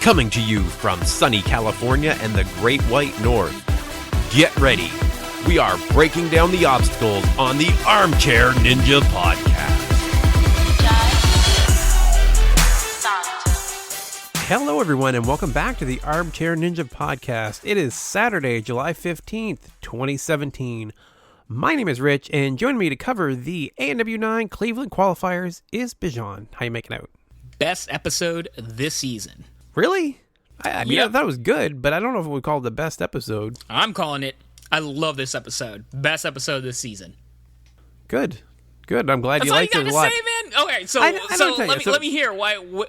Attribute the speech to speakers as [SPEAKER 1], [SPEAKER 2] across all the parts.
[SPEAKER 1] Coming to you from sunny California and the Great White North. Get ready. We are breaking down the obstacles on the Armchair Ninja Podcast. Hello, everyone, and welcome back to the Armchair Ninja Podcast. It is Saturday, July 15th, 2017. My name is Rich, and joining me to cover the ANW9 Cleveland Qualifiers is Bijan. How you making out?
[SPEAKER 2] Best episode this season.
[SPEAKER 1] Really? I mean, I thought it was good, but I don't know if we call it the best episode.
[SPEAKER 2] I'm calling it. I love this episode. Best episode this season.
[SPEAKER 1] Good. I'm glad
[SPEAKER 2] That's
[SPEAKER 1] you liked it a lot.
[SPEAKER 2] Say, man. Okay, so let me hear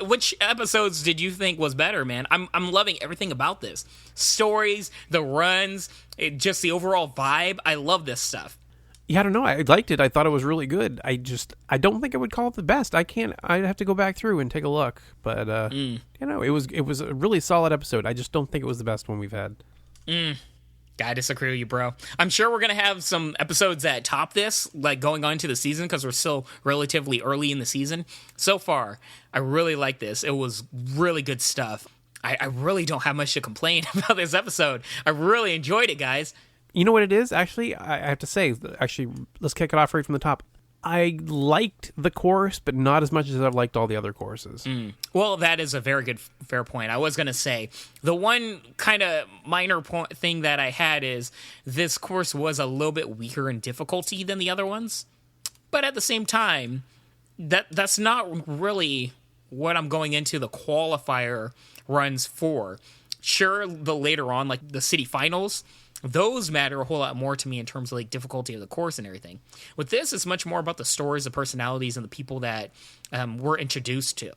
[SPEAKER 2] which episodes did you think was better, man? I'm loving everything about this. Stories, the runs, just the overall vibe. I love this stuff.
[SPEAKER 1] Yeah, I don't know. I liked it. I thought it was really good. I don't think I would call it the best. I'd have to go back through and take a look. But you know, it was a really solid episode. I just don't think it was the best one we've had.
[SPEAKER 2] I disagree with you, bro. I'm sure we're going to have some episodes that top this, like going on to the season, because we're still relatively early in the season. So far, I really like this. It was really good stuff. I really don't have much to complain about this episode. I really enjoyed it, guys.
[SPEAKER 1] You know what it is? Actually, I have to say, let's kick it off right from the top. I liked the course, but not as much as I've liked all the other courses.
[SPEAKER 2] Well, that is a very good, fair point. I was going to say, the one kind of minor thing that I had is this course was a little bit weaker in difficulty than the other ones. But at the same time, that's not really what I'm going into the qualifier runs for. Sure, the later on, like the city finals, those matter a whole lot more to me in terms of like difficulty of the course and everything. With this, it's much more about the stories, the personalities, and the people that we're introduced to.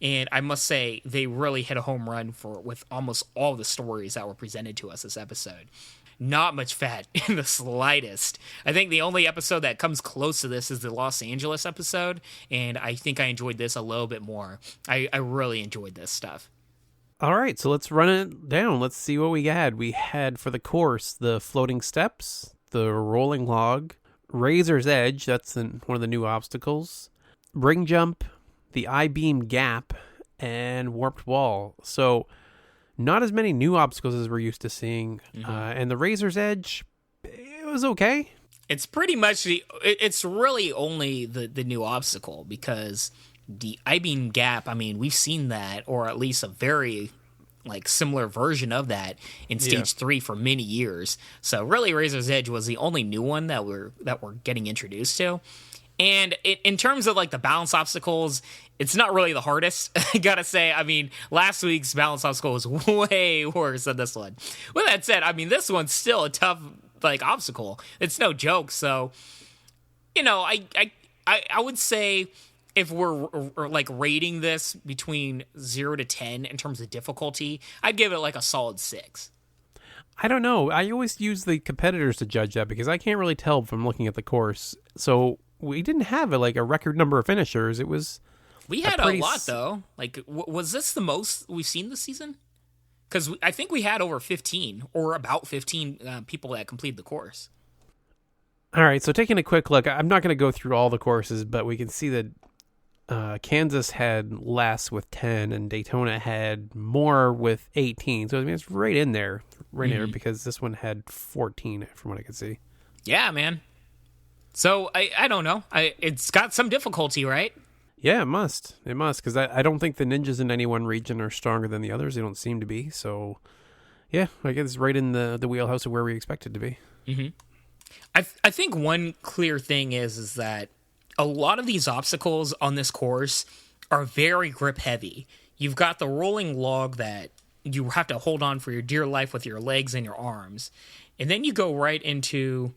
[SPEAKER 2] And I must say, they really hit a home run with almost all the stories that were presented to us this episode. Not much fat in the slightest. I think the only episode that comes close to this is the Los Angeles episode, and I think I enjoyed this a little bit more. I really enjoyed this stuff.
[SPEAKER 1] All right, so let's run it down. Let's see what we had. We had for the course the floating steps, the rolling log, razor's edge, that's one of the new obstacles, ring jump, the I-beam gap, and warped wall. So not as many new obstacles as we're used to seeing. And the razor's edge, it was okay.
[SPEAKER 2] It's pretty much it's really only the new obstacle, because the I-beam gap, I mean, we've seen that, or at least a very similar version of that in stage 3 for many years. So really, Razor's Edge was the only new one that we're getting introduced to. And in terms of the balance obstacles, it's not really the hardest. I gotta say, I mean, last week's balance obstacle was way worse than this one. With that said, I mean, this one's still a tough obstacle. It's no joke. So, you know, I would say, if we're rating this between 0 to 10 in terms of difficulty, I'd give it a solid 6.
[SPEAKER 1] I don't know. I always use the competitors to judge that because I can't really tell from looking at the course. So we didn't have a record number of finishers. It was
[SPEAKER 2] we had a lot though. Was this the most we've seen this season? Because I think we had over 15 or about 15 people that completed the course.
[SPEAKER 1] All right. So taking a quick look, I'm not going to go through all the courses, but we can see that Kansas had less with 10 and Daytona had more with 18. So I mean, it's right in there because this one had 14 from what I could see.
[SPEAKER 2] Yeah, man. So I don't know. It's got some difficulty, right?
[SPEAKER 1] Yeah, it must because I don't think the ninjas in any one region are stronger than the others. They don't seem to be. So yeah, I guess it's right in the wheelhouse of where we expect it to be.
[SPEAKER 2] I think one clear thing is that a lot of these obstacles on this course are very grip heavy. You've got the rolling log that you have to hold on for your dear life with your legs and your arms. And then you go right into,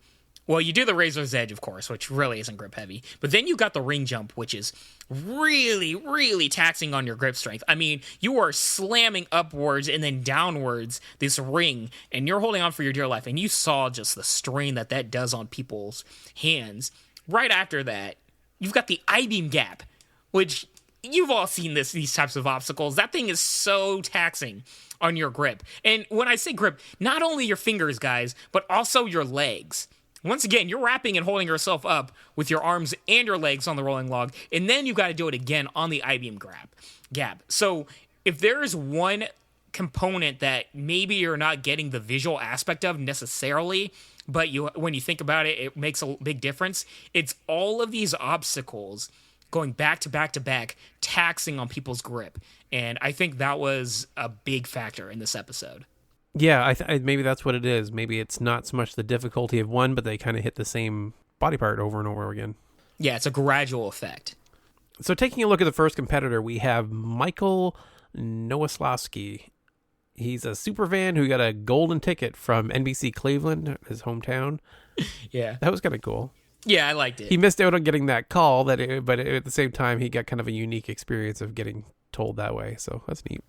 [SPEAKER 2] well, you do the razor's edge, of course, which really isn't grip heavy. But then you got the ring jump, which is really, really taxing on your grip strength. I mean, you are slamming upwards and then downwards this ring, and you're holding on for your dear life. And you saw just the strain that does on people's hands. Right after that, you've got the I-beam gap, which you've all seen these types of obstacles. That thing is so taxing on your grip. And when I say grip, not only your fingers, guys, but also your legs. Once again, you're wrapping and holding yourself up with your arms and your legs on the rolling log, and then you got to do it again on the I-beam gap. So if there is one component that maybe you're not getting the visual aspect of necessarily, but when you think about it, it makes a big difference. It's all of these obstacles going back to back to back, taxing on people's grip. And I think that was a big factor in this episode.
[SPEAKER 1] Yeah, maybe that's what it is. Maybe it's not so much the difficulty of one, but they kind of hit the same body part over and over again.
[SPEAKER 2] Yeah, it's a gradual effect.
[SPEAKER 1] So taking a look at the first competitor, we have Michael Nowakowski. He's a super fan who got a golden ticket from NBC Cleveland, his hometown.
[SPEAKER 2] Yeah.
[SPEAKER 1] That was kind of cool.
[SPEAKER 2] Yeah, I liked it.
[SPEAKER 1] He missed out on getting that call, but at the same time, he got kind of a unique experience of getting told that way. So that's neat.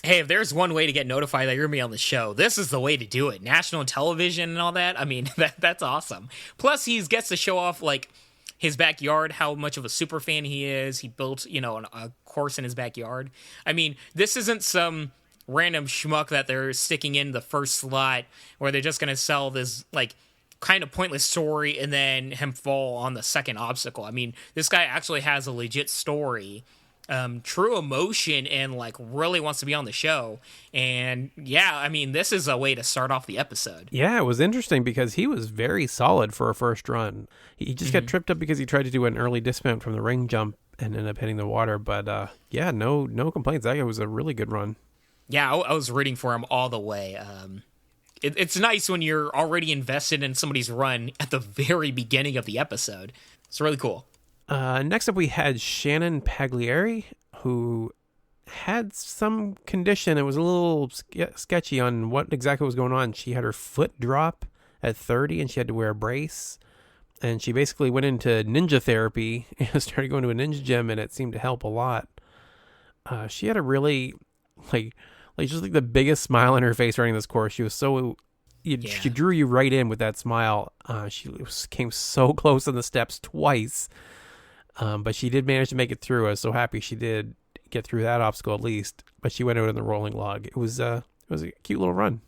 [SPEAKER 2] Hey, if there's one way to get notified that you're going to be on the show, this is the way to do it. National television and all that. I mean, that's awesome. Plus, he gets to show off, like, his backyard, how much of a super fan he is. He built, a course in his backyard. I mean, this isn't some random schmuck that they're sticking in the first slot where they're just going to sell this, like, kind of pointless story and then him fall on the second obstacle. I mean, this guy actually has a legit story, true emotion, and like really wants to be on the show. And yeah, I mean, this is a way to start off the episode.
[SPEAKER 1] Yeah, it was interesting because he was very solid for a first run. He just got tripped up because he tried to do an early dismount from the ring jump and ended up hitting the water. But yeah, no complaints. That guy was a really good run.
[SPEAKER 2] Yeah, I was rooting for him all the way. It's nice when you're already invested in somebody's run at the very beginning of the episode. It's really cool.
[SPEAKER 1] Next up, we had Shannon Pagliari, who had some condition. It was a little sketchy on what exactly was going on. She had her foot drop at 30, and she had to wear a brace. And she basically went into ninja therapy and started going to a ninja gym, and it seemed to help a lot. She had a really, just like the biggest smile on her face running this course. She was so... She drew you right in with that smile. She came so close on the steps twice, but she did manage to make it through. I was so happy she did get through that obstacle at least. But she went out in the rolling log. It was a cute little run.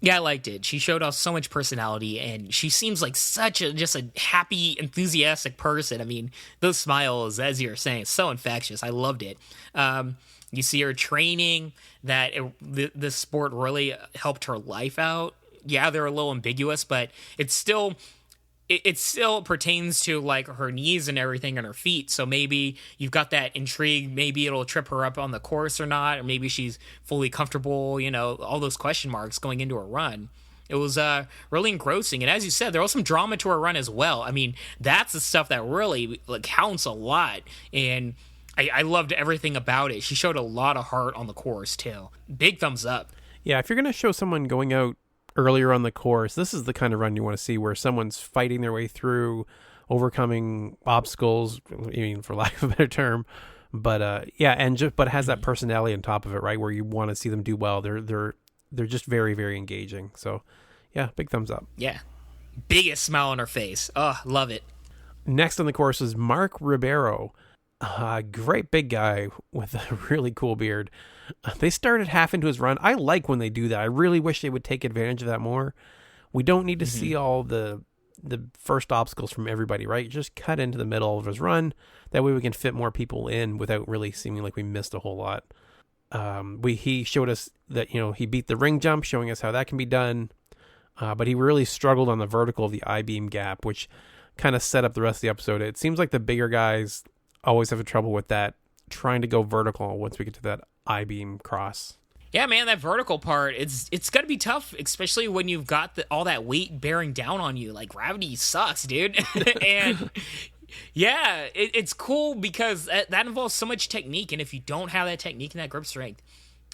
[SPEAKER 2] Yeah, I liked it. She showed off so much personality, and she seems like just a happy, enthusiastic person. I mean, those smiles, as you're saying, so infectious. I loved it. You see her training, that this sport really helped her life out. Yeah, they're a little ambiguous, but it still pertains to like her knees and everything and her feet. So maybe you've got that intrigue. Maybe it'll trip her up on the course or not, or maybe she's fully comfortable. All those question marks going into her run. It was really engrossing, and as you said, there was some drama to her run as well. I mean, that's the stuff that really counts a lot, and I loved everything about it. She showed a lot of heart on the course too. Big thumbs up. Yeah,
[SPEAKER 1] if you're gonna show someone going out earlier on the course, this is the kind of run you want to see, where someone's fighting their way through, overcoming obstacles, for lack of a better term, but but has that personality on top of it, right? Where you want to see them do well. They're just very, very engaging. So yeah, big thumbs up.
[SPEAKER 2] Yeah, biggest smile on her face. Oh, love it.
[SPEAKER 1] Next on the course is Mark Ribeiro, a great big guy with a really cool beard. They started half into his run. I like when they do that. I really wish they would take advantage of that more. We don't need to see all the first obstacles from everybody, right? Just cut into the middle of his run. That way we can fit more people in without really seeming like we missed a whole lot. He showed us that, he beat the ring jump, showing us how that can be done. But he really struggled on the vertical of the I-beam gap, which kind of set up the rest of the episode. It seems like the bigger guys always have trouble with that, trying to go vertical once we get to that I-beam cross.
[SPEAKER 2] Yeah, man, that vertical part, it's going to be tough, especially when you've got all that weight bearing down on you. Like, gravity sucks, dude. And yeah, it's cool because that involves so much technique. And if you don't have that technique and that grip strength,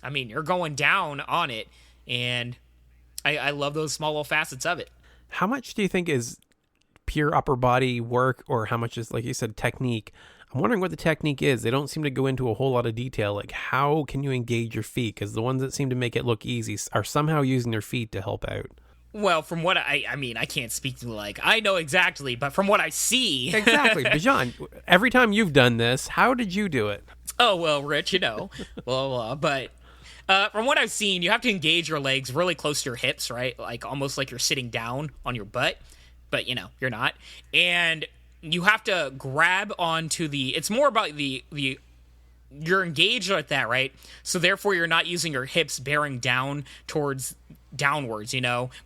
[SPEAKER 2] I mean, you're going down on it. And I love those small little facets of it.
[SPEAKER 1] How much do you think is pure upper body work, or how much is, like you said, technique? I'm wondering what the technique is. They don't seem to go into a whole lot of detail. Like, how can you engage your feet? Because the ones that seem to make it look easy are somehow using their feet to help out.
[SPEAKER 2] Well, from what I mean, I can't speak to, I know exactly, but from what I see.
[SPEAKER 1] Exactly. Bijan, every time you've done this, how did you do it?
[SPEAKER 2] Oh, well, Rich, but from what I've seen, you have to engage your legs really close to your hips, right? Like, almost like you're sitting down on your butt, but, you're not. And you have to grab onto it's more about the you're engaged with that, right? So therefore you're not using your hips bearing down towards downwards,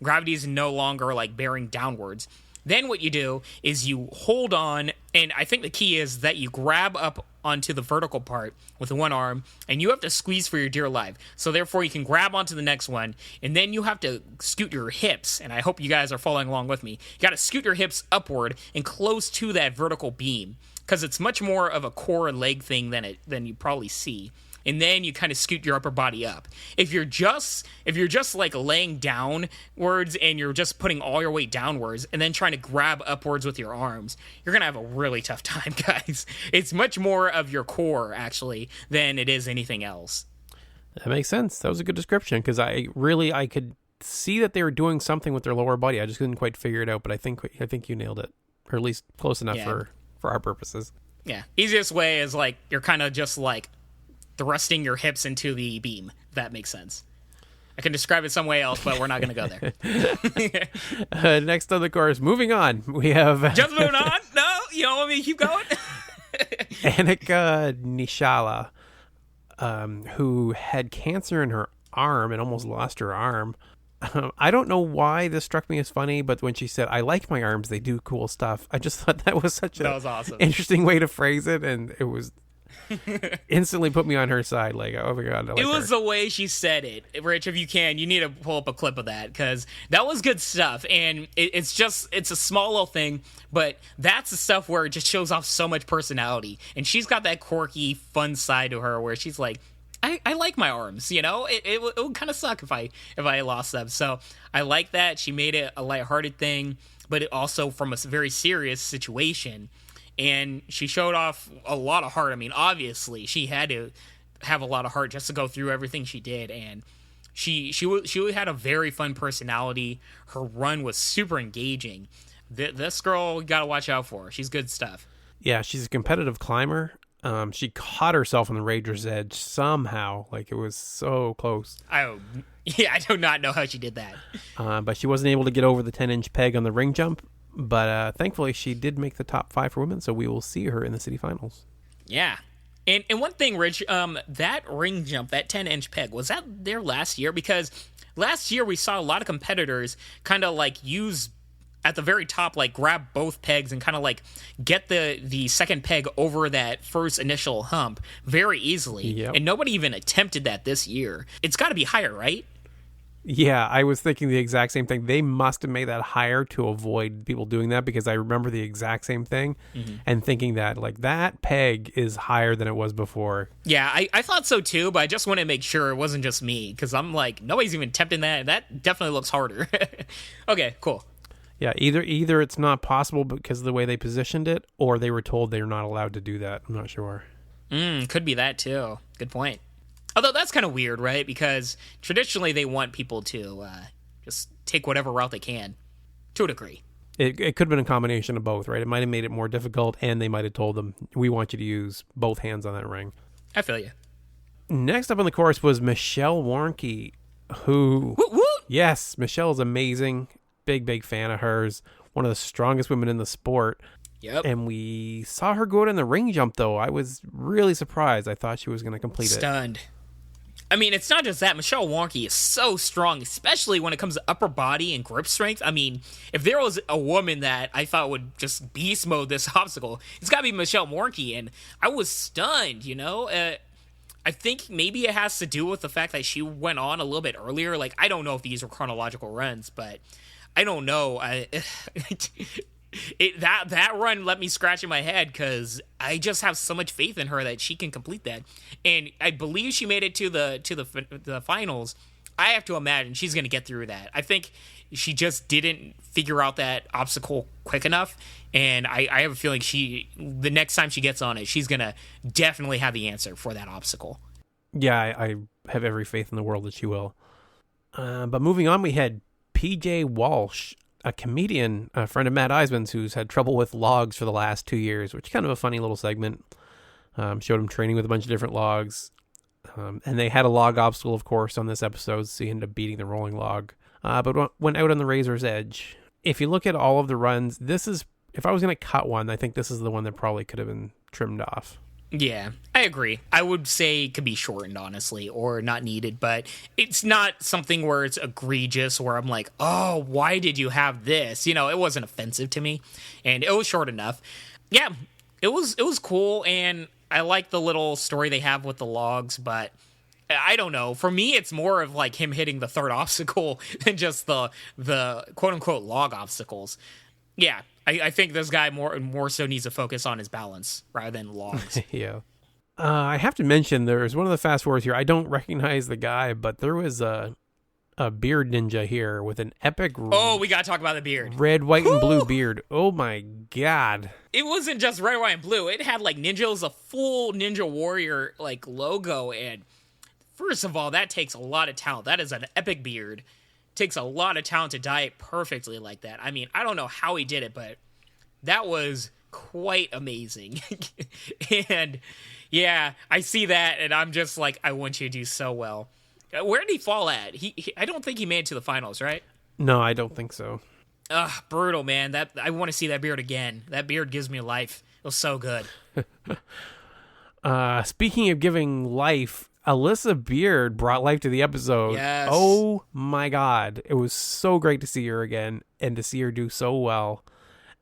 [SPEAKER 2] Gravity is no longer like bearing downwards. Then what you do is you hold on, and I think the key is that you grab up onto the vertical part with one arm, and you have to squeeze for your dear life. So therefore you can grab onto the next one, and then you have to scoot your hips, and I hope you guys are following along with me. You got to scoot your hips upward and close to that vertical beam, because it's much more of a core and leg thing than you probably see. And then you kind of scoot your upper body up. If you're just like laying downwards and you're just putting all your weight downwards and then trying to grab upwards with your arms, you're gonna have a really tough time, guys. It's much more of your core actually than it is anything else.
[SPEAKER 1] That makes sense. That was a good description, because I could see that they were doing something with their lower body. I just couldn't quite figure it out, but I think you nailed it, or at least close enough for our purposes.
[SPEAKER 2] Yeah, easiest way is like you're kind of just like thrusting your hips into the beam, if that makes sense. I can describe it some way else, but we're not going to go
[SPEAKER 1] there. Next on the course, moving on, we have...
[SPEAKER 2] Just moving on? No? You don't want me to keep going?
[SPEAKER 1] Annika Nishala, who had cancer in her arm and almost lost her arm. I don't know why this struck me as funny, but when she said, "I like my arms, they do cool stuff," I just thought that was such
[SPEAKER 2] that was awesome.
[SPEAKER 1] Interesting way to phrase it, and it was... instantly put me on her side. Like, oh my god, I like
[SPEAKER 2] it was
[SPEAKER 1] her.
[SPEAKER 2] The way she said it. Rich, if you can, you need to pull up a clip of that, because that was good stuff. And it's a small little thing, but that's the stuff where it just shows off so much personality. And she's got that quirky, fun side to her where she's like, I like my arms, It would kind of suck if I lost them. So I like that she made it a lighthearted thing, but it also from a very serious situation. And she showed off a lot of heart. I mean, obviously, she had to have a lot of heart just to go through everything she did. And she had a very fun personality. Her run was super engaging. This girl, you got to watch out for. She's good stuff.
[SPEAKER 1] Yeah, she's a competitive climber. She caught herself on the Razor's Edge somehow. Like, it was so close.
[SPEAKER 2] I do not know how she did that.
[SPEAKER 1] But she wasn't able to get over the 10-inch peg on the ring jump. But thankfully, she did make the top 5 for women, so we will see her in the city finals.
[SPEAKER 2] Yeah. And one thing, Rich, that ring jump, that 10-inch peg, was that there last year? Because last year we saw a lot of competitors kind of like use at the very top, like grab both pegs and kind of like get the second peg over that first initial hump very easily.
[SPEAKER 1] Yep.
[SPEAKER 2] And nobody even attempted that this year. It's got to be higher, right?
[SPEAKER 1] Yeah, I was thinking the exact same thing. They must have made that higher to avoid people doing that, because I remember the exact same thing and thinking that, like, that peg is higher than it was before.
[SPEAKER 2] Yeah, I thought so too, but I just want to make sure it wasn't just me, because I'm like, nobody's even attempting that. That definitely looks harder. Okay, cool.
[SPEAKER 1] Yeah, either it's not possible because of the way they positioned it, or they were told they're not allowed to do that. I'm not sure.
[SPEAKER 2] Could be that too. Good point. Although that's kind of weird, right? Because traditionally they want people to just take whatever route they can, to a degree.
[SPEAKER 1] It could have been a combination of both, right? It might have made it more difficult, and they might have told them, we want you to use both hands on that ring.
[SPEAKER 2] I feel you.
[SPEAKER 1] Next up on the course was Michelle Warnky, who...
[SPEAKER 2] Woot woot!
[SPEAKER 1] Yes, Michelle is amazing. Big fan of hers. One of the strongest women in the sport.
[SPEAKER 2] Yep.
[SPEAKER 1] And we saw her go out in the ring jump, though. I was really surprised. I thought she was going to complete it.
[SPEAKER 2] Stunned. I mean, it's not just that. Michelle Warnky is so strong, especially when it comes to upper body and grip strength. I mean, if there was a woman that I thought would just beast mode this obstacle, it's got to be Michelle Warnky. And I was stunned, I think maybe it has to do with the fact that she went on a little bit earlier. Like, I don't know if these are chronological runs, but I don't know. That run let me scratch in my head, because I just have so much faith in her that she can complete that, and I believe she made it to the finals. I have to imagine she's going to get through that. I think she just didn't figure out that obstacle quick enough, and I have a feeling the next time she gets on it, she's going to definitely have the answer for that obstacle.
[SPEAKER 1] Yeah, I have every faith in the world that she will. But moving on, we had PJ Walsh, a comedian, a friend of Matt Eisman's, who's had trouble with logs for the last 2 years, which is kind of a funny little segment. Showed him training with a bunch of different logs. And they had a log obstacle, of course, on this episode, so he ended up beating the rolling log. But went out on the Razor's Edge. If you look at all of the runs, if I was going to cut one, I think this is the one that probably could have been trimmed off.
[SPEAKER 2] Yeah, I agree. I would say it could be shortened, honestly, or not needed, but it's not something where it's egregious, where I'm like, oh, why did you have this? You know, it wasn't offensive to me, and it was short enough. Yeah, it was cool, and I like the little story they have with the logs, but I don't know. For me, it's more of like him hitting the third obstacle than just the quote-unquote log obstacles. Yeah, I think this guy more so needs to focus on his balance rather than logs.
[SPEAKER 1] Yeah. I have to mention, there's one of the fast forwards here. I don't recognize the guy, but there was a beard ninja here with an epic...
[SPEAKER 2] Oh, we got to talk about the beard.
[SPEAKER 1] Red, white, and blue beard. Oh, my God.
[SPEAKER 2] It wasn't just red, white, and blue. It had, like, Ninja. It was a full Ninja Warrior, like, logo. And first of all, that takes a lot of talent. That is an epic beard. Takes a lot of talent to dye it perfectly like that. I mean, I don't know how he did it, but that was quite amazing. And yeah, I see that, and I'm just like, I want you to do so well. Where did he fall at? I don't think he made it to the finals, right?
[SPEAKER 1] No, I don't think so.
[SPEAKER 2] Ugh, brutal, man. I want to see that beard again. That beard gives me life. It was so good.
[SPEAKER 1] Speaking of giving life, Allyssa Beird brought life to the episode.
[SPEAKER 2] Yes.
[SPEAKER 1] Oh my God. It was so great to see her again and to see her do so well.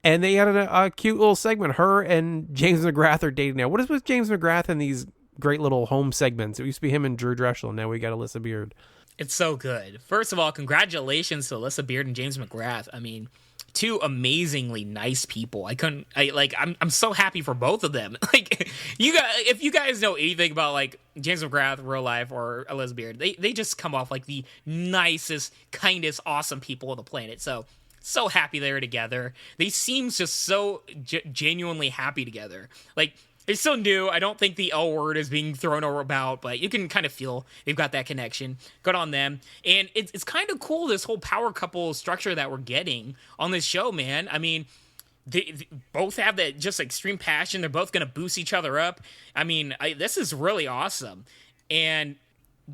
[SPEAKER 1] And they had a cute little segment. Her and James McGrath are dating now. What is with James McGrath and these great little home segments? It used to be him and Drew Dreshel. Now we got Allyssa Beird.
[SPEAKER 2] It's so good. First of all, congratulations to Allyssa Beird and James McGrath. I mean, two amazingly nice people. I'm so happy for both of them. Like, if you guys know anything about like James McGrath real life or Allyssa Beird, they just come off like the nicest, kindest, awesome people on the planet. So happy they're together. They seem just so genuinely happy together. Like, they're so new. I don't think the L word is being thrown about, but you can kind of feel they've got that connection. Good on them. And it's kind of cool, this whole power couple structure that we're getting on this show, man. I mean, they both have that just extreme passion. They're both going to boost each other up. I mean, this is really awesome. And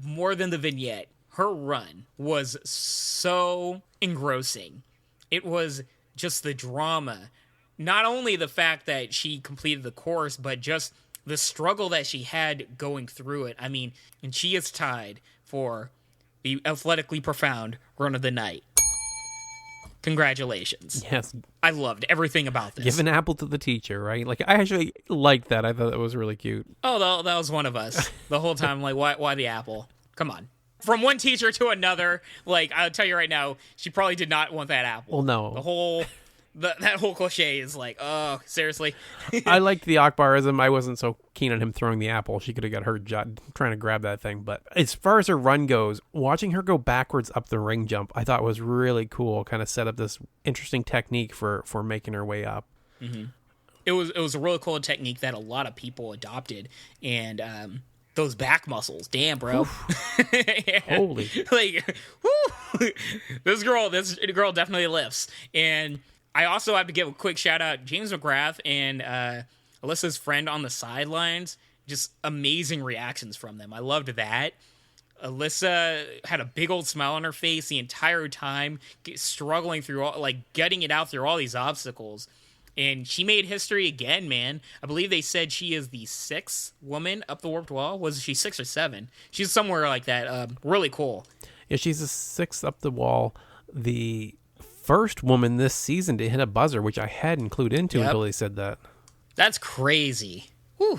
[SPEAKER 2] more than the vignette, her run was so engrossing. It was just the drama. Not only the fact that she completed the course, but just the struggle that she had going through it. I mean, and she is tied for the athletically profound run of the night. Congratulations.
[SPEAKER 1] Yes.
[SPEAKER 2] I loved everything about this.
[SPEAKER 1] Give an apple to the teacher, right? Like, I actually liked that. I thought that was really cute.
[SPEAKER 2] Oh, that was one of us. The whole time, like, why the apple? Come on. From one teacher to another, like, I'll tell you right now, she probably did not want that apple.
[SPEAKER 1] Well, no.
[SPEAKER 2] The whole... that whole cliche is like, oh, seriously?
[SPEAKER 1] I liked the Akbarism. I wasn't so keen on him throwing the apple. She could have got hurt trying to grab that thing. But as far as her run goes, watching her go backwards up the ring jump, I thought was really cool. Kind of set up this interesting technique for making her way up.
[SPEAKER 2] Mm-hmm. It was a really cool technique that a lot of people adopted. And those back muscles, damn, bro.
[SPEAKER 1] Yeah. Holy.
[SPEAKER 2] Like, whoo! This girl definitely lifts. And I also have to give a quick shout out James McGrath and Alyssa's friend on the sidelines. Just amazing reactions from them. I loved that. Alyssa had a big old smile on her face the entire time, struggling through getting it out through all these obstacles. And she made history again, man. I believe they said she is the 6th woman up the warped wall. Was she 6 or 7? She's somewhere like that. Really cool.
[SPEAKER 1] Yeah, she's the 6th up the wall. The first woman this season to hit a buzzer, which I hadn't clued into until they said that.
[SPEAKER 2] That's crazy. Whew.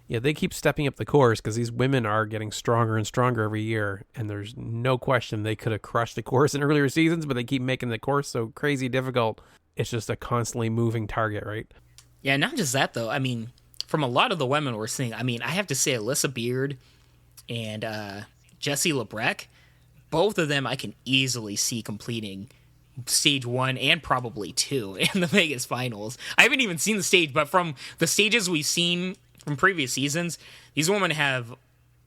[SPEAKER 1] Yeah, they keep stepping up the course because these women are getting stronger and stronger every year, and there's no question they could have crushed the course in earlier seasons, but they keep making the course so crazy difficult. It's just a constantly moving target, right?
[SPEAKER 2] Yeah, not just that, though. I mean, from a lot of the women we're seeing, I mean, I have to say Allyssa Beird and Jesse Labrecque, both of them I can easily see completing stage 1 and probably 2 in the Vegas finals. I haven't even seen the stage, but from the stages we've seen from previous seasons, these women have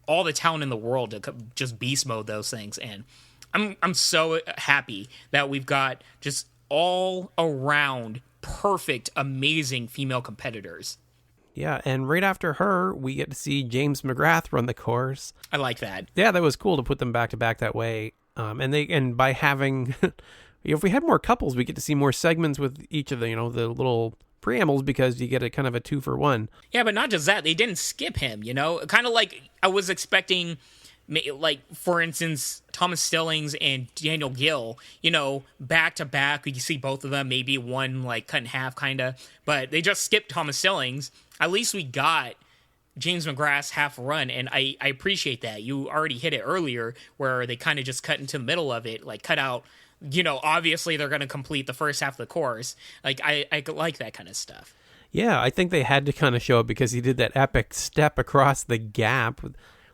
[SPEAKER 2] all the talent in the world to just beast mode those things. And I'm so happy that we've got just all around perfect, amazing female competitors.
[SPEAKER 1] Yeah, and right after her, we get to see James McGrath run the course.
[SPEAKER 2] I like that.
[SPEAKER 1] Yeah, that was cool to put them back to back that way. And by having, if we had more couples, we get to see more segments with each of the, the little preambles because you get a kind of a 2-for-1.
[SPEAKER 2] Yeah, but not just that. They didn't skip him, Kind of like I was expecting, like, for instance, Thomas Stillings and Daniel Gill, back to back. You see both of them, maybe one, like, cut in half, kind of. But they just skipped Thomas Stillings. At least we got James McGrath's half run, and I appreciate that. You already hit it earlier, where they kind of just cut into the middle of it, like, cut out, obviously they're going to complete the first half of the course. Like, I like that kind of stuff.
[SPEAKER 1] Yeah, I think they had to kind of show it because he did that epic step across the gap,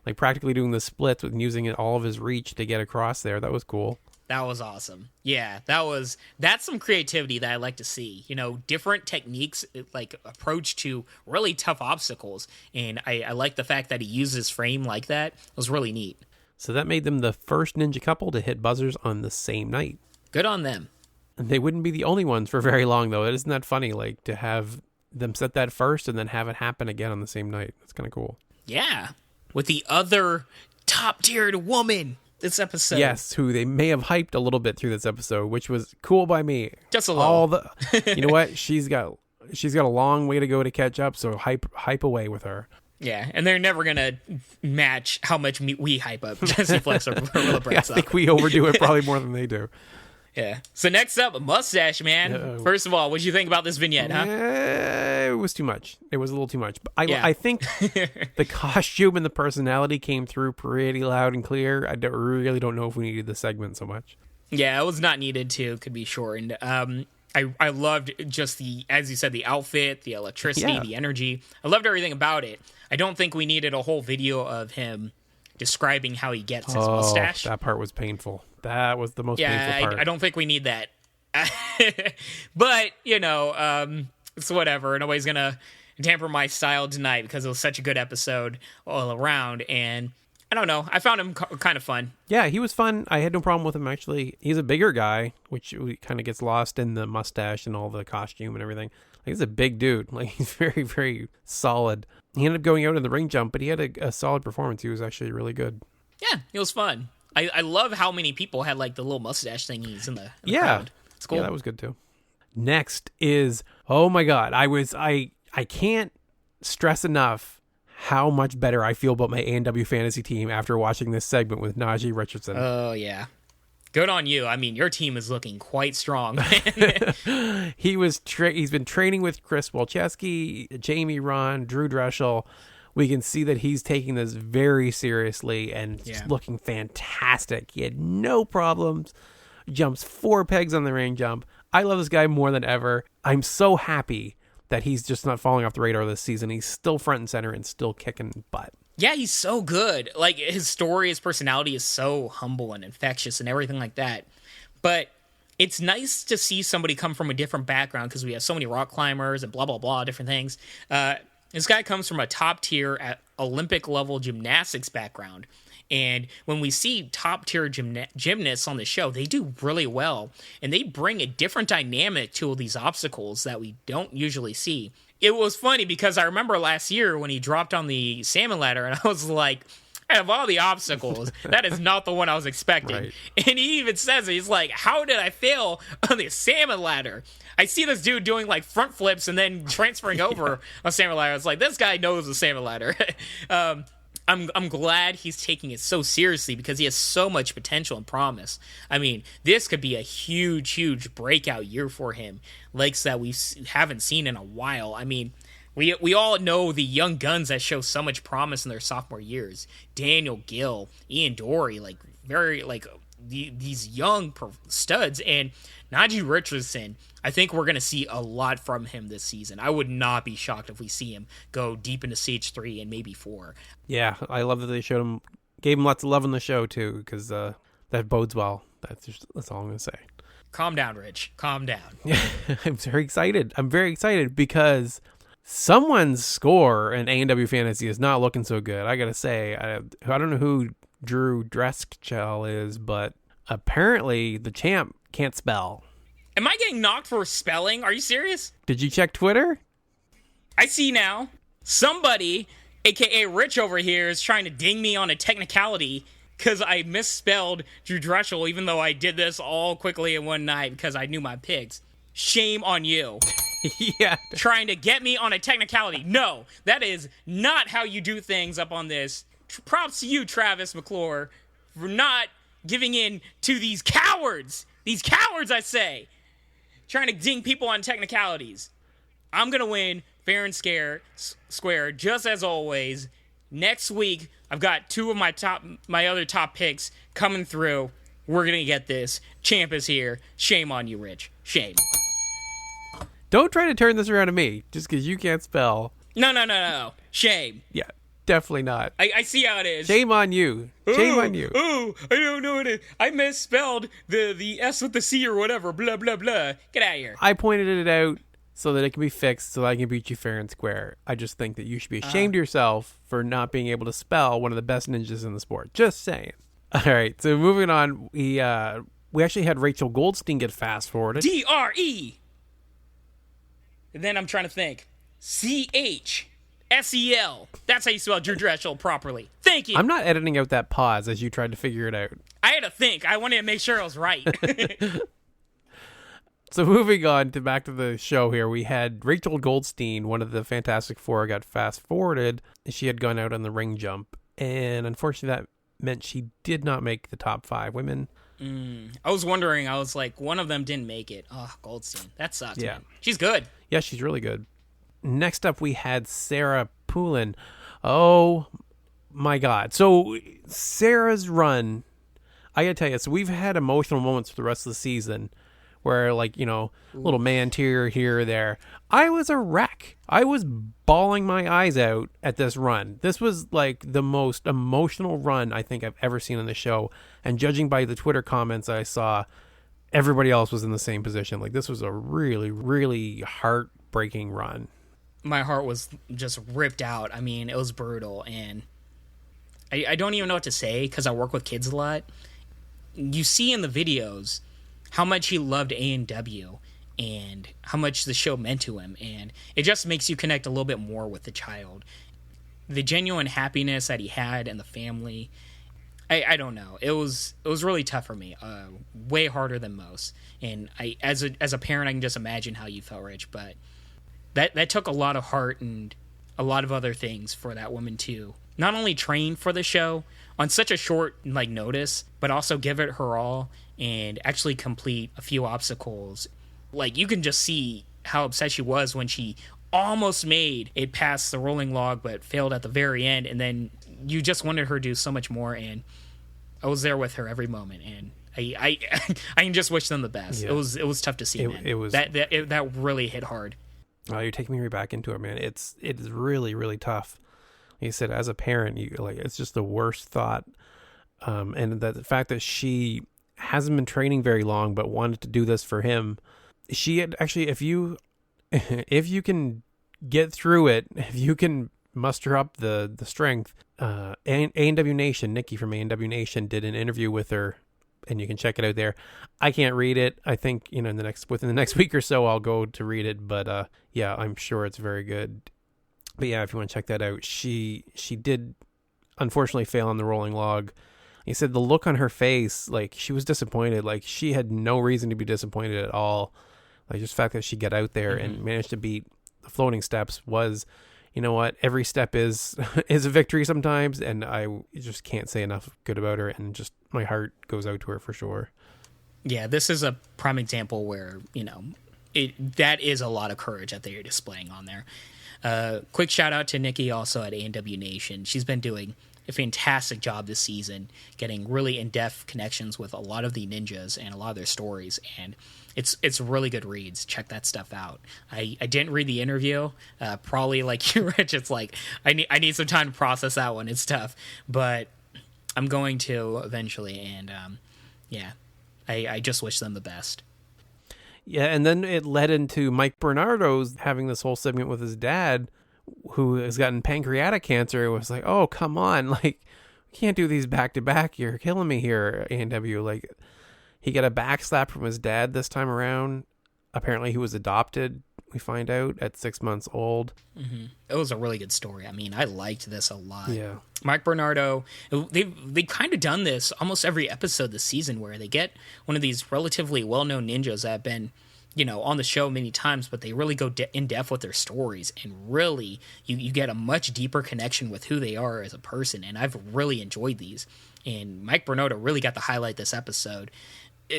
[SPEAKER 1] like practically doing the splits with using all of his reach to get across there. That was cool.
[SPEAKER 2] That was awesome. Yeah, that's some creativity that I like to see. Different techniques, like approach to really tough obstacles. And I like the fact that he used his frame like that. It was really neat.
[SPEAKER 1] So that made them the first ninja couple to hit buzzers on the same night.
[SPEAKER 2] Good on them.
[SPEAKER 1] And they wouldn't be the only ones for very long, though. Isn't that funny? Like, to have them set that first and then have it happen again on the same night. That's kind of cool.
[SPEAKER 2] Yeah. With the other top-tiered woman this episode.
[SPEAKER 1] Yes, who they may have hyped a little bit through this episode, which was cool by me.
[SPEAKER 2] Just a little.
[SPEAKER 1] You know what? She's got a long way to go to catch up, so hype away with her.
[SPEAKER 2] Yeah, and they're never going to match how much we hype up Jesse Flex or Labrecque.
[SPEAKER 1] I think we overdo it probably more than they do.
[SPEAKER 2] Yeah. So next up, Mustache Man. First of all, what did you think about this vignette, huh?
[SPEAKER 1] It was too much. It was a little too much. I think the costume and the personality came through pretty loud and clear. I really don't know if we needed the segment so much.
[SPEAKER 2] Yeah, it was not needed to. Could be shortened. I loved just as you said, the outfit, the electricity, the energy. I loved everything about it. I don't think we needed a whole video of him describing how he gets his mustache.
[SPEAKER 1] That part was painful. That was the most painful part.
[SPEAKER 2] I don't think we need that. But, it's whatever. Nobody's going to tamper my style tonight because it was such a good episode all around. And I don't know. I found him kind of fun.
[SPEAKER 1] Yeah, he was fun. I had no problem with him, actually. He's a bigger guy, which kind of gets lost in the mustache and all the costume and everything. Like, he's a big dude. Like, he's very, very solid. He ended up going out in the ring jump, but he had a solid performance. He was actually really good.
[SPEAKER 2] Yeah, it was fun. I love how many people had, like, the little mustache thingies in the crowd. It's cool.
[SPEAKER 1] Yeah, that was good, too. Next is, oh my God, I can't stress enough how much better I feel about my ANW Fantasy team after watching this segment with Najee Richardson.
[SPEAKER 2] Oh, yeah. Good on you. I mean, your team is looking quite strong.
[SPEAKER 1] He's been training with Chris Walcheski, Jamie Rahn, Drew Dreschel. We can see that he's taking this very seriously and looking fantastic. He had no problems. Jumps 4 pegs on the ring jump. I love this guy more than ever. I'm so happy that he's just not falling off the radar this season. He's still front and center and still kicking butt.
[SPEAKER 2] Yeah, he's so good. Like, his story, his personality is so humble and infectious and everything like that. But it's nice to see somebody come from a different background because we have so many rock climbers and blah, blah, blah, different things. This guy comes from a top-tier at Olympic-level gymnastics background. And when we see top-tier gymnasts on the show, they do really well. And they bring a different dynamic to all these obstacles that we don't usually see. It was funny because I remember last year when he dropped on the salmon ladder, and I was like, out of all the obstacles, that is not the one I was expecting. Right. And he even says it. He's like, how did I fail on the salmon ladder? I see this dude doing like front flips and then transferring over a salmon ladder. It's like, this guy knows the salmon ladder. I'm glad he's taking it so seriously because he has so much potential and promise. I mean, this could be a huge, huge breakout year for him, likes that we haven't seen in a while. I mean, we all know the young guns that show so much promise in their sophomore years. Daniel Gill, Ian Dory, like very like these young studs, and Najee Richardson. I think we're going to see a lot from him this season. I would not be shocked if we see him go deep into stage 3 and maybe 4. Yeah,
[SPEAKER 1] I love that they gave him lots of love on the show too, because that bodes well. That's all I'm going to say.
[SPEAKER 2] Calm down, Rich. Calm down.
[SPEAKER 1] Yeah, I'm very excited. I'm very excited because someone's score in ANW Fantasy is not looking so good. I got to say, I don't know who Drew Dreschel is, but apparently the champ can't spell.
[SPEAKER 2] Am I getting knocked for spelling? Are you serious?
[SPEAKER 1] Did you check Twitter?
[SPEAKER 2] I see now. Somebody, a.k.a. Rich over here, is trying to ding me on a technicality because I misspelled Drew Dreschel, even though I did this all quickly in one night because I knew my picks. Shame on you.
[SPEAKER 1] Yeah.
[SPEAKER 2] Trying to get me on a technicality. No, that is not how you do things up on this. Props to you, Travis McClure, for not giving in to these cowards. These cowards, I say. Trying to ding people on technicalities. I'm going to win fair and square, just as always. Next week, I've got two of my other top picks coming through. We're going to get this. Champ is here. Shame on you, Rich. Shame.
[SPEAKER 1] Don't try to turn this around to me just because you can't spell.
[SPEAKER 2] No. Shame.
[SPEAKER 1] Yeah, definitely not.
[SPEAKER 2] I see how it is.
[SPEAKER 1] Shame on you. Shame on you.
[SPEAKER 2] Oh, I don't know what it is. I misspelled the S with the C or whatever. Blah, blah, blah. Get out of here.
[SPEAKER 1] I pointed it out so that it can be fixed so that I can beat you fair and square. I just think that you should be ashamed of yourself for not being able to spell one of the best ninjas in the sport. Just saying. All right, so moving on, we actually had Rachel Goldstein get fast-forwarded.
[SPEAKER 2] DRE. And then I'm trying to think. CHSEL. That's how you spell Drew Drechsel properly. Thank you.
[SPEAKER 1] I'm not editing out that pause as you tried to figure it out.
[SPEAKER 2] I had to think. I wanted to make sure I was right.
[SPEAKER 1] So moving on to back to the show here, we had Rachel Goldstein, one of the Fantastic Four, got fast-forwarded. She had gone out on the ring jump, and unfortunately that meant she did not make the top 5 women.
[SPEAKER 2] I was wondering. I was like, one of them didn't make it. Oh, Goldstein. That sucks, man. She's good.
[SPEAKER 1] Yeah, she's really good. Next up, we had Sarah Pullin. Oh, my God. So, Sarah's run, I gotta tell you, so we've had emotional moments for the rest of the season where, like, you know, little man tear here or there. I was a wreck. I was bawling my eyes out at this run. This was, like, the most emotional run I think I've ever seen on the show. And judging by the Twitter comments I saw, everybody else was in the same position. Like, this was a really, really heartbreaking run.
[SPEAKER 2] My heart was just ripped out. I mean, it was brutal. And I don't even know what to say because I work with kids a lot. You see in the videos how much he loved ANW and how much the show meant to him. And it just makes you connect a little bit more with the child. The genuine happiness that he had and the family. I don't know. It was really tough for me. Way harder than most. And as a parent, I can just imagine how you felt, Rich. But that took a lot of heart and a lot of other things for that woman to not only train for the show on such a short notice, but also give it her all and actually complete a few obstacles. Like, you can just see how upset she was when she almost made it past the rolling log but failed at the very end, and then you just wanted her to do so much more, and I was there with her every moment, and I can just wish them the best. Yeah. It was tough to see, man. It was that really hit hard.
[SPEAKER 1] Oh, you're taking me right back into it, man. It is really, really tough. Like you said, as a parent, it's just the worst thought. And the fact that she hasn't been training very long, but wanted to do this for him. She had actually, if you can get through it, if you can muster up the strength, ANW Nation, Nikki from ANW Nation did an interview with her, and you can check it out there. I can't read it. I think, within the next week or so, I'll go to read it. But yeah, I'm sure it's very good. But yeah, if you want to check that out, she did unfortunately fail on the rolling log. He said the look on her face, like, she was disappointed. Like, she had no reason to be disappointed at all. Like, just the fact that she got out there and managed to beat the floating steps was, you know what, every step is a victory sometimes, and I just can't say enough good about her, and just my heart goes out to her for sure.
[SPEAKER 2] Yeah, this is a prime example where, that is a lot of courage that they're displaying on there. Quick shout out to Nikki also at ANW Nation. She's been doing a fantastic job this season, getting really in-depth connections with a lot of the ninjas and a lot of their stories, and it's really good reads. Check that stuff out. I didn't read the interview, probably like you, Rich. It's like I need some time to process that one. It's tough, but I'm going to eventually, and I just wish them the best.
[SPEAKER 1] Yeah, and then it led into Mike Bernardo's having this whole segment with his dad, who has gotten pancreatic cancer. It was like, oh, come on. Like, we can't do these back to back. You're killing me here, ANW. Like, he got a backslap from his dad this time around. Apparently he was adopted, we find out, at 6 months old.
[SPEAKER 2] Mm-hmm. It was a really good story. I mean, I liked this a lot.
[SPEAKER 1] Yeah.
[SPEAKER 2] Mike Bernardo, they've kind of done this almost every episode this season, where they get one of these relatively well-known ninjas that have been on the show many times, but they really go in depth with their stories, and really you get a much deeper connection with who they are as a person. And I've really enjoyed these. And Mike Bernardo really got to highlight this episode.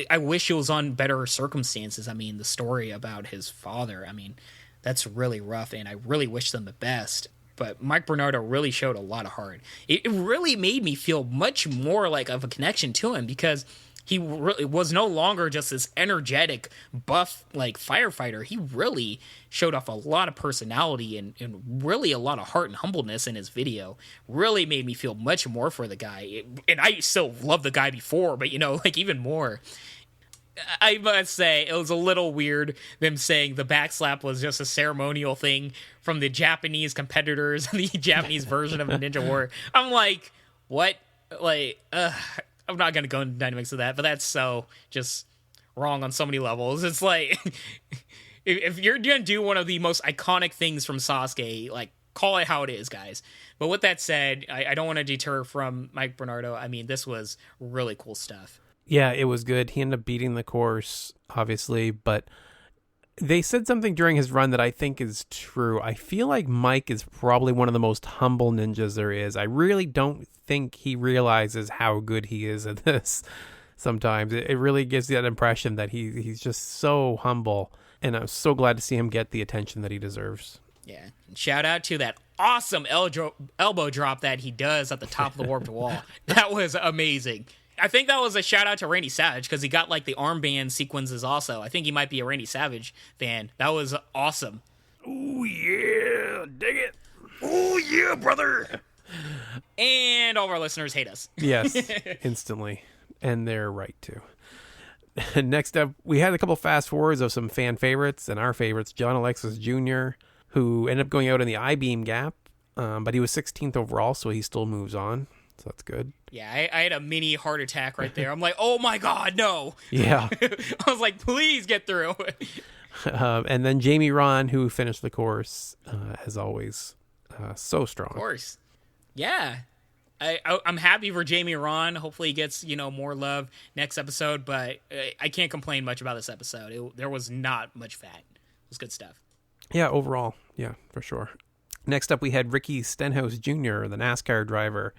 [SPEAKER 2] I wish it was on better circumstances. I mean, the story about his father, I mean, that's really rough, and I really wish them the best. But Mike Bernardo really showed a lot of heart. It really made me feel much more like of a connection to him, because he really was no longer just this energetic, buff, like, firefighter. He really showed off a lot of personality and really a lot of heart and humbleness in his video. Really made me feel much more for the guy. And I still loved the guy before, but, like, even more. I must say, it was a little weird, them saying the backslap was just a ceremonial thing from the Japanese competitors, the Japanese version of Ninja Warrior. I'm like, what? Like, I'm not going to go into dynamics of that, but that's so just wrong on so many levels. It's like, if you're going to do one of the most iconic things from Sasuke, like, call it how it is, guys. But with that said, I don't want to deter from Mike Bernardo. I mean, this was really cool stuff.
[SPEAKER 1] Yeah, it was good. He ended up beating the course, obviously, but they said something during his run that I think is true. I feel like Mike is probably one of the most humble ninjas there is. I really don't think he realizes how good he is at this sometimes. It really gives you that impression that he's just so humble, and I'm so glad to see him get the attention that he deserves.
[SPEAKER 2] Yeah. And shout out to that awesome elbow drop that he does at the top of the warped wall. That was amazing. I think that was a shout out to Randy Savage, because he got like the armband sequences also. I think he might be a Randy Savage fan. That was awesome.
[SPEAKER 1] Oh yeah, dig it. Oh yeah, brother.
[SPEAKER 2] And all of our listeners hate us.
[SPEAKER 1] Yes, instantly. And they're right too. Next up, we had a couple fast forwards of some fan favorites and our favorites. John Alexis Jr., who ended up going out in the I-beam gap, but he was 16th overall, so he still moves on. So that's good.
[SPEAKER 2] Yeah, I had a mini heart attack right there. I'm like, oh my God, no.
[SPEAKER 1] Yeah.
[SPEAKER 2] I was like, please get through.
[SPEAKER 1] And then Jamie Rahn, who finished the course, as always, so strong.
[SPEAKER 2] Of course. Yeah. I'm happy for Jamie Rahn. Hopefully he gets, more love next episode, but I can't complain much about this episode. There was not much fat. It was good stuff.
[SPEAKER 1] Yeah, overall. Yeah, for sure. Next up, we had Ricky Stenhouse Jr., the NASCAR driver.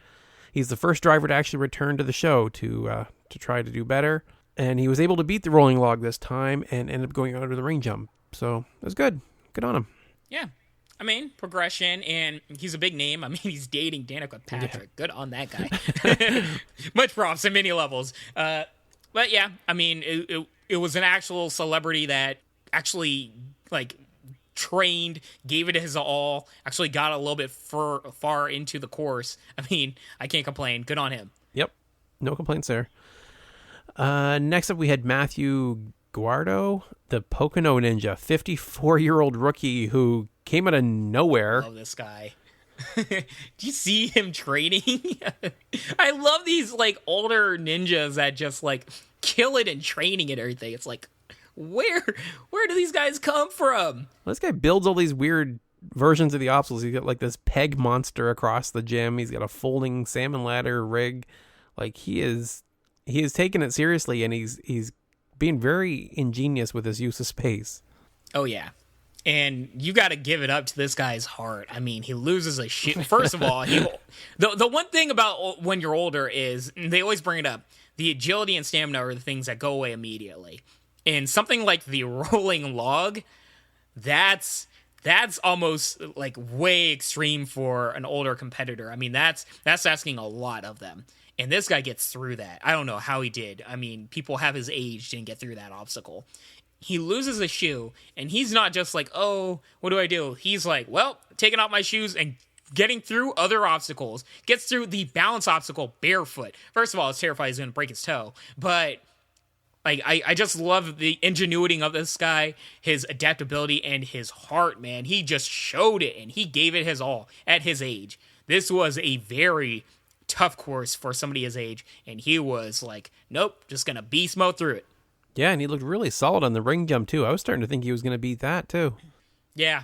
[SPEAKER 1] He's the first driver to actually return to the show to try to do better. And he was able to beat the rolling log this time and ended up going under the ring jump. So it was good. Good on him. Yeah.
[SPEAKER 2] I mean, progression, and he's a big name. I mean, he's dating Danica Patrick. Yeah. Good on that guy. Much props at many levels. But yeah, I mean, it was an actual celebrity that actually, like, trained, gave it his all, actually got a little bit far into the course. I mean, I can't complain. Good on him.
[SPEAKER 1] Yep. No complaints there. Next up, we had Matthew Guardo, the Pocono Ninja, 54-year-old rookie who came out of nowhere.
[SPEAKER 2] I love this guy. Do you see him training? I love these, like, older ninjas that just, like, kill it in training and everything. It's like, where do these guys come from?
[SPEAKER 1] This guy builds all these weird versions of the obstacles. He's got like this peg monster across the gym. He's got a folding salmon ladder rig. Like he is taking it seriously, and he's being very ingenious with his use of space.
[SPEAKER 2] Oh yeah. And you got to give it up to this guy's heart. I mean, he loses a shit. First of all, the one thing about when you're older is, they always bring it up, the agility and stamina are the things that go away immediately. And something like the rolling log, that's almost like way extreme for an older competitor. I mean, that's asking a lot of them. And this guy gets through that. I don't know how he did. I mean, people have his age didn't get through that obstacle. He loses a shoe, and he's not just like, oh, what do I do? He's like, well, taking off my shoes and getting through other obstacles. Gets through the balance obstacle barefoot. First of all, it's terrified he's going to break his toe. But like, I just love the ingenuity of this guy, his adaptability, and his heart, man. He just showed it, and he gave it his all at his age. This was a very tough course for somebody his age, and he was like, nope, just going to beast mode through it.
[SPEAKER 1] Yeah, and he looked really solid on the ring jump, too. I was starting to think he was going to beat that, too.
[SPEAKER 2] Yeah.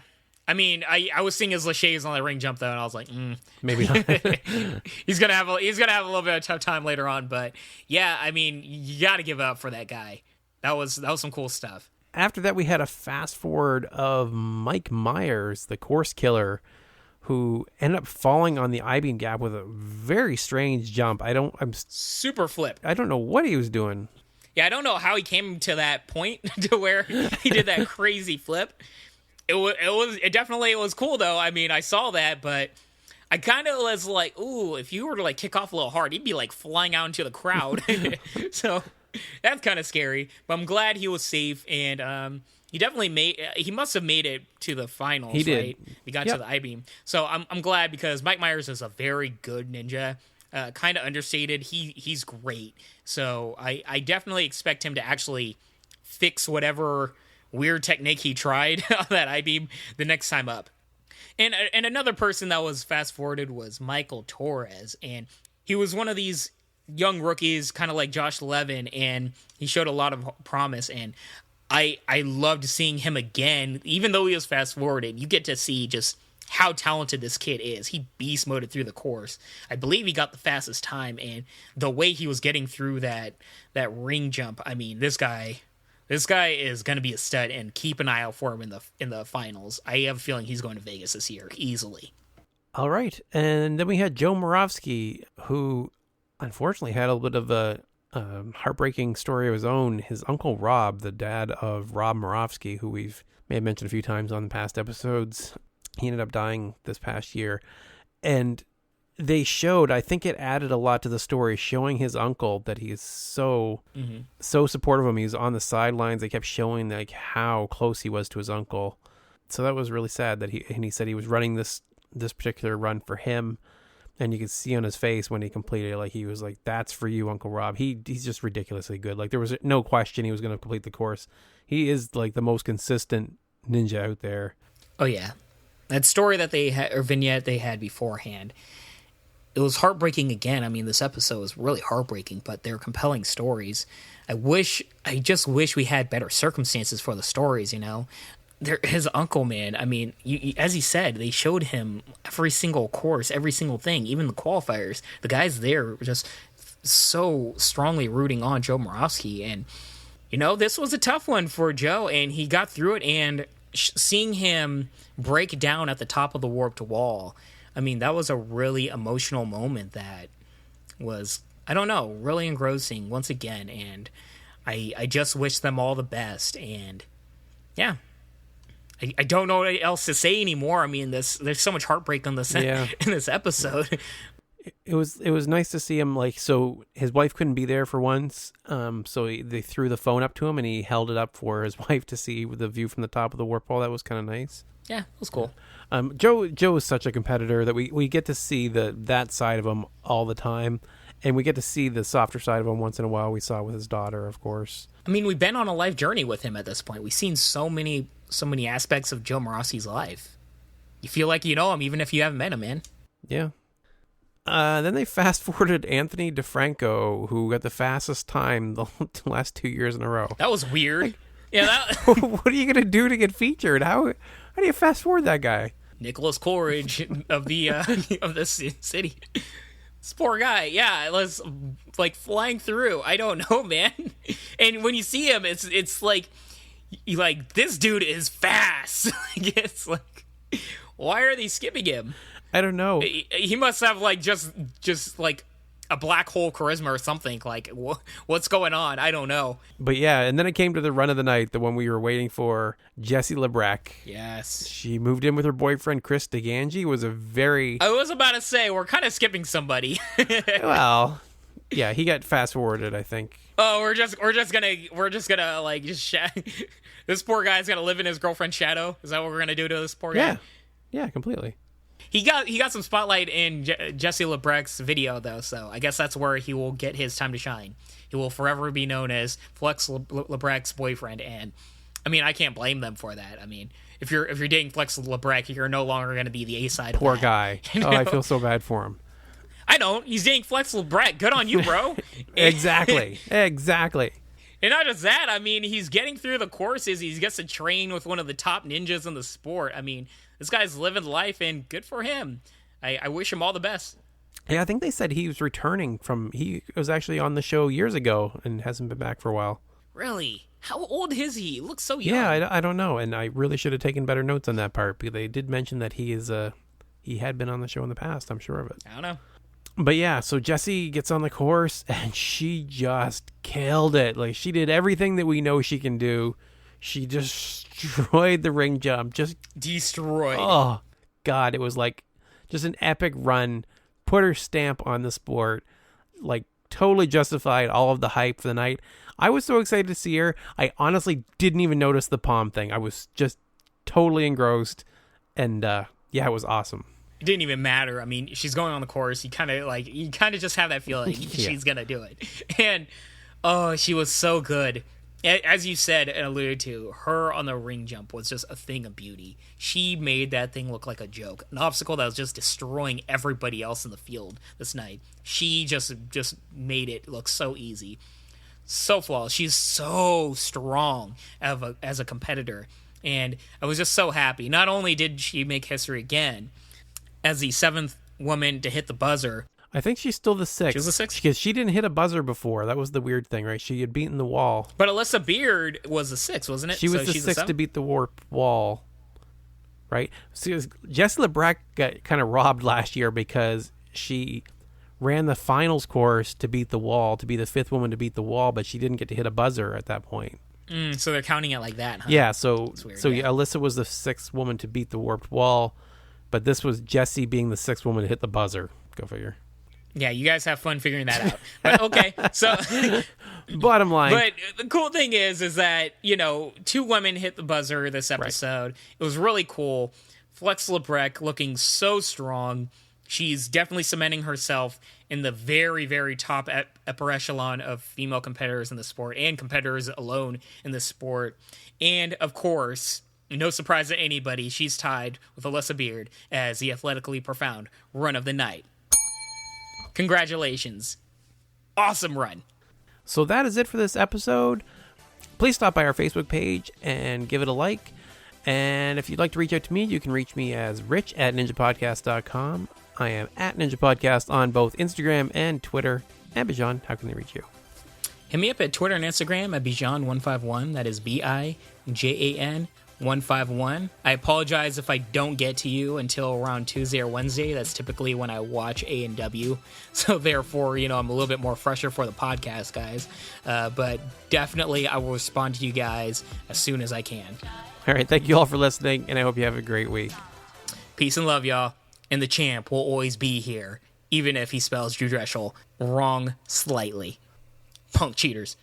[SPEAKER 2] I mean, I was seeing his laches on the ring jump, though, and I was like,
[SPEAKER 1] maybe not.
[SPEAKER 2] he's gonna have a little bit of a tough time later on, but yeah, I mean, you got to give up for that guy. That was some cool stuff.
[SPEAKER 1] After that, we had a fast forward of Mike Meyers, the course killer, who ended up falling on the I-beam gap with a very strange jump. I'm
[SPEAKER 2] super flip.
[SPEAKER 1] I don't know what he was doing.
[SPEAKER 2] Yeah, I don't know how he came to that point to where he did that crazy flip. It definitely was cool though. I mean, I saw that, but I kind of was like, ooh, if you were to like kick off a little hard, he'd be like flying out into the crowd. So that's kind of scary. But I'm glad he was safe, and he definitely he must have made it to the finals. He did. Right? We got to the I-beam. So I'm glad, because Mike Meyers is a very good ninja. Kind of understated. He's great. So I definitely expect him to actually fix whatever weird technique he tried on that I-beam the next time up. And another person that was fast forwarded was Michael Torres, and he was one of these young rookies, kind of like Josh Levin, and he showed a lot of promise. And I loved seeing him again, even though he was fast forwarded. You get to see just how talented this kid is. He beast moded through the course. I believe he got the fastest time, and the way he was getting through that ring jump. I mean, this guy is going to be a stud, and keep an eye out for him in the finals. I have a feeling he's going to Vegas this year easily.
[SPEAKER 1] All right, and then we had Joe Moravsky, who unfortunately had a little bit of a heartbreaking story of his own. His uncle Rob, the dad of Rob Moravsky, who may have mentioned a few times on past episodes, he ended up dying this past year. And they showed, I think it added a lot to the story, showing his uncle that he is so supportive of him. He was on the sidelines. They kept showing like how close he was to his uncle. So that was really sad that he said he was running this particular run for him. And you could see on his face when he completed it, like he was like, "That's for you, Uncle Rob." He's just ridiculously good. Like there was no question he was going to complete the course. He is like the most consistent ninja out there.
[SPEAKER 2] Oh yeah, that story that they had, or vignette they had beforehand, it was heartbreaking again. I mean, this episode was really heartbreaking, but they're compelling stories. I just wish we had better circumstances for the stories. You know, his uncle, man. I mean, as he said, they showed him every single course, every single thing, even the qualifiers. The guys there were just so strongly rooting on Joe Moravsky, and you know, this was a tough one for Joe, and he got through it. And seeing him break down at the top of the warped wall, I mean, that was a really emotional moment that was, I don't know, really engrossing once again. And I just wish them all the best. And yeah, I don't know what else to say anymore. I mean, there's so much heartbreak on this in this episode.
[SPEAKER 1] It was nice to see him, like, so his wife couldn't be there for once, so they threw the phone up to him and he held it up for his wife to see the view from the top of the warp wall. That was kind of nice.
[SPEAKER 2] Yeah, it was cool.
[SPEAKER 1] Joe is such a competitor that we get to see that side of him all the time, and we get to see the softer side of him once in a while. We saw with his daughter, of course. I
[SPEAKER 2] mean, we've been on a life journey with him at this point. We've seen so many aspects of Joe Moravsky's life. You feel like you know him even if you haven't met him, man.
[SPEAKER 1] Yeah. Then they fast-forwarded Anthony Defranco, who got the fastest time the last 2 years in a row.
[SPEAKER 2] That was weird. Yeah.
[SPEAKER 1] What are you going to do to get featured? How do you fast-forward that guy?
[SPEAKER 2] Nicholas Coleridge of the city. This poor guy. Yeah, it was like flying through. I don't know, man. And when you see him, it's like, you like, this dude is fast. It's like, why are they skipping him?
[SPEAKER 1] I don't know.
[SPEAKER 2] He must have like just like a black hole charisma or something. Like, what's going on? I don't know.
[SPEAKER 1] But yeah, and then it came to the run of the night, the one we were waiting for. Jesse Labrecque.
[SPEAKER 2] Yes.
[SPEAKER 1] She moved in with her boyfriend Chris DeGangi. Was a very.
[SPEAKER 2] I was about to say we're kind of skipping somebody.
[SPEAKER 1] Well, yeah, he got fast forwarded, I think.
[SPEAKER 2] Oh, we're just gonna like just this poor guy's gonna live in his girlfriend's shadow. Is that what we're gonna do to this poor guy?
[SPEAKER 1] Yeah, completely.
[SPEAKER 2] He got some spotlight in Jesse Labrecque's video, though, so I guess that's where he will get his time to shine. He will forever be known as Flex Labrecque's boyfriend, and I mean, I can't blame them for that. I mean, if you're dating Flex Labrecque, you're no longer going to be the A side.
[SPEAKER 1] Poor
[SPEAKER 2] of that.
[SPEAKER 1] Guy. You know? Oh, I feel so bad for him.
[SPEAKER 2] I don't. He's dating Flex Labrecque. Good on you, bro.
[SPEAKER 1] Exactly.
[SPEAKER 2] And not just that, I mean, he's getting through the courses. He gets to train with one of the top ninjas in the sport. I mean, this guy's living life, and good for him. I wish him all the best.
[SPEAKER 1] Yeah, I think they said he was returning he was actually on the show years ago and hasn't been back for a while.
[SPEAKER 2] Really? How old is he? He looks so young.
[SPEAKER 1] Yeah, I don't know, and I really should have taken better notes on that part, because they did mention that he had been on the show in the past. I'm sure of it.
[SPEAKER 2] I don't know.
[SPEAKER 1] But yeah, so Jessie gets on the course, and she just killed it. Like, she did everything that we know she can do. She destroyed the ring jump. Just
[SPEAKER 2] destroyed.
[SPEAKER 1] Oh, God. It was like just an epic run. Put her stamp on the sport. Like, totally justified all of the hype for the night. I was so excited to see her. I honestly didn't even notice the palm thing. I was just totally engrossed. And yeah, it was awesome.
[SPEAKER 2] It didn't even matter. I mean, she's going on the course. You kind of just have that feeling she's going to do it. And, oh, she was so good. As you said and alluded to, her on the ring jump was just a thing of beauty. She made that thing look like a joke. An obstacle that was just destroying everybody else in the field this night. She just made it look so easy. So flawless. She's so strong as a competitor. And I was just so happy. Not only did she make history again as the 7th woman to hit the buzzer.
[SPEAKER 1] I think she's still the 6th.
[SPEAKER 2] She was the 6th?
[SPEAKER 1] Because she didn't hit a buzzer before. That was the weird thing, right? She had beaten the wall.
[SPEAKER 2] But Allyssa Beird was the 6th, wasn't it?
[SPEAKER 1] She was the 6th to beat the warp wall, right? See, Jess Labrecque got kind of robbed last year because she ran the finals course to beat the wall, to be the 5th woman to beat the wall, but she didn't get to hit a buzzer at that point.
[SPEAKER 2] So they're counting it like that, huh?
[SPEAKER 1] Yeah, so yeah, Allyssa was the 6th woman to beat the warped wall, but this was Jessie being the 6th woman to hit the buzzer. Go figure.
[SPEAKER 2] Yeah, you guys have fun figuring that out. But okay, so
[SPEAKER 1] bottom line.
[SPEAKER 2] But the cool thing is that, 2 women hit the buzzer this episode. Right. It was really cool. Flex Labrecque looking so strong. She's definitely cementing herself in the very, very top upper echelon of female competitors in the sport and competitors alone in the sport. And, of course, no surprise to anybody, she's tied with Allyssa Beird as the athletically profound run of the night. Congratulations. Awesome run.
[SPEAKER 1] So that is it for this episode. Please stop by our Facebook page and give it a like. And if you'd like to reach out to me, you can reach me as rich@ninjapodcast.com. I am at Ninja Podcast on both Instagram and Twitter. And Bijan, how can they reach you?
[SPEAKER 2] Hit me up at Twitter and Instagram at Bijan151. That is Bijan 151. I apologize if I don't get to you until around Tuesday or Wednesday. That's typically when I watch ANW. So therefore, I'm a little bit more fresher for the podcast, guys. But definitely I will respond to you guys as soon as I can.
[SPEAKER 1] All right. Thank you all for listening, and I hope you have a great week.
[SPEAKER 2] Peace and love, y'all. And the champ will always be here, even if he spells Drew Dreschel wrong slightly. Punk cheaters.